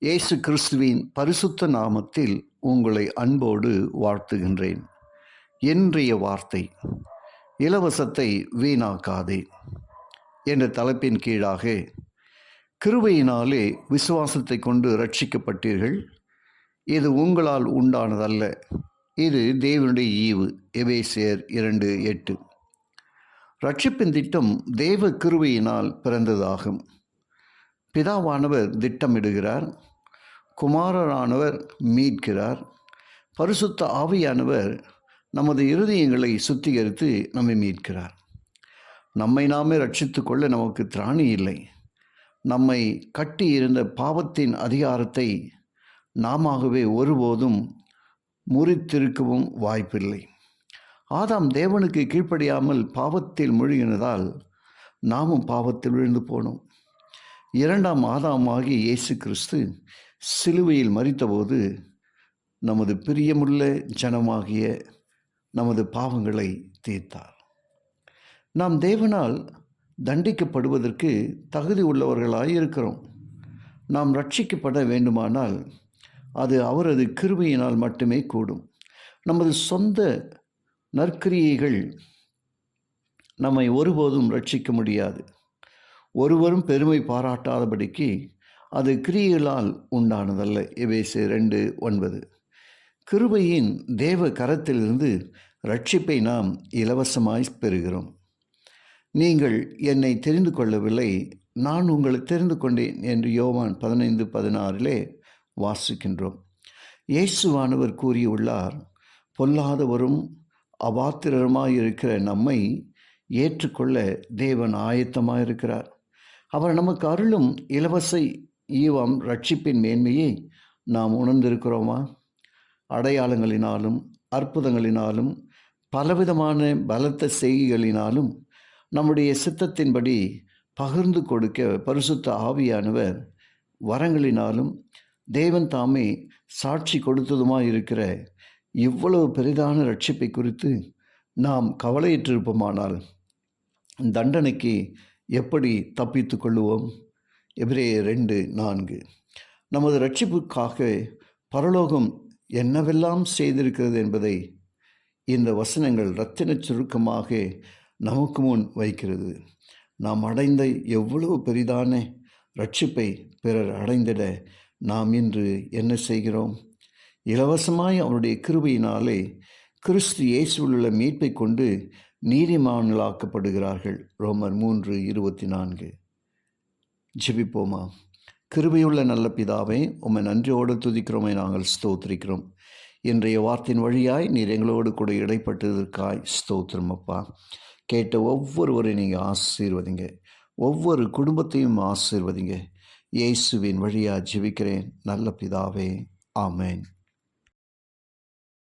இயேசு கிறிஸ்துவின் பரிசுத்த நாமத்தில் உங்களை அன்போடு வாழ்த்துகின்றேன். இன்றைய வார்த்தை, இலவசத்தை வீணாக்காதே என்ற தலைப்பின் கீழாக, கிருபையினாலே விசுவாசத்தை கொண்டு ரட்சிக்கப்பட்டீர்கள், இது உங்களால் உண்டானதல்ல, இது தேவனுடைய ஈவு. எபேசியர் 2:8. ரட்சிப்பின் திட்டம் தேவ கிருபையினால் பிறந்ததாகும். பிதாவானவர் திட்டமிடுகிறார், குமாரரானவர் மீட்கிறார், பரிசுத்த ஆவியானவர் நமது இருதயங்களை சுத்திகரித்து நம்மை மீட்கிறார். நம்மை நாமே ரட்சித்து கொள்ள நமக்கு திராணி இல்லை. நம்மை கட்டி இருந்த பாவத்தின் அதிகாரத்தை நாமாகவே ஒருபோதும் முறித்திருக்கவும் வாய்ப்பில்லை. ஆதாம் தேவனுக்கு கீழ்ப்படியாமல் பாவத்தில் மூழ்கினதால் நாமும் பாவத்தில் விழுந்து போனோம். இரண்டாம் ஆதாமாகி இயேசு கிறிஸ்து சிலுவையில் மரித்தபோது நமது பிரியமுள்ள ஜனமாகிய நமது பாவங்களை தீர்த்தார். நாம் தேவனால் தண்டிக்கப்படுவதற்கு தகுதி உள்ளவர்களாய் இருக்கிறோம். நாம் ரட்சிக்கப்பட வேண்டுமானால் அது அவரது கிருபையினால் மட்டுமே கூடும். நமது சொந்த நற்கிரியைகள் நம்மை ஒருபோதும் ரட்சிக்க முடியாது. ஒருவரும் பெருமை பாராட்டாதபடிக்கு அது கிரியைகளால் உண்டானதல்ல. எபேசியர் 2:9. கிருபையின் தேவ கரத்திலிருந்து ரட்சிப்பை நாம் இலவசமாய் பெறுகிறோம். நீங்கள் என்னை தெரிந்து கொள்ளவில்லை, நான் உங்களை தெரிந்து கொண்டேன் என்று யோவான் 15:16 வாசிக்கின்றோம். இயேசுவானவர் கூறியுள்ளார், பொல்லாதவரும் அபாத்திரருமாயிருக்கிற நம்மை ஏற்றுக்கொள்ள தேவன் ஆயத்தமாயிருக்கிறார். அவர் நமக்கு அருளும் இலவச ஈவம் ரட்சிப்பின் மேன்மையை நாம் உணர்ந்திருக்கிறோமா? அடையாளங்களினாலும் அற்புதங்களினாலும் பலவிதமான பலத்த செய்திகளினாலும் நம்முடைய சித்தத்தின்படி பகிர்ந்து கொடுக்க பரிசுத்த ஆவியானவர் வரங்களினாலும் தேவன் தாமே சாட்சி கொடுத்ததுமாயிருக்கிற இவ்வளவு பெரிதான ரட்சிப்பை குறித்து நாம் கவலையிட்டிருப்போமானால் தண்டனைக்கு எப்படி தப்பித்து கொள்ளுவோம்? எபிரேயர் 2:4. நமது ரட்சிப்புக்காக பரலோகம் என்னவெல்லாம் செய்திருக்கிறது என்பதை இந்த வசனங்கள் இரத்தின சுருக்கமாக நமக்கு முன் வைக்கிறது. நாம் அடைந்த எவ்வளவு பெரிதான ரட்சிப்பை பிறர் அடைந்திட நாம் இன்று என்ன செய்கிறோம்? இலவசமாய் அவருடைய கிருபையினாலே கிறிஸ்து இயேசுவில் உள்ள மீட்பை கொண்டு நீதிமான்களாக்கப்படுகிறார்கள். ரோமர் 3:24. ஜெபிப்போமா? கிருபையுள்ள நல்ல பிதாவே, உம்மை நன்றியோடு துதிக்கிறோமே, நாங்கள் ஸ்தோத்திரிக்கிறோம். இன்றைய வார்த்தையின் வழியாய் நீர் எங்களோடு கூட இடைப்பட்டதற்காய் ஸ்தோத்திரம் அப்பா. கேட்ட ஒவ்வொருவரையும் நீங்கள் ஆசீர்வதிங்க, ஒவ்வொரு குடும்பத்தையும் ஆசீர்வதிங்க. இயேசுவின் வழியாக ஜெபிக்கிறேன் நல்ல பிதாவே, ஆமேன்.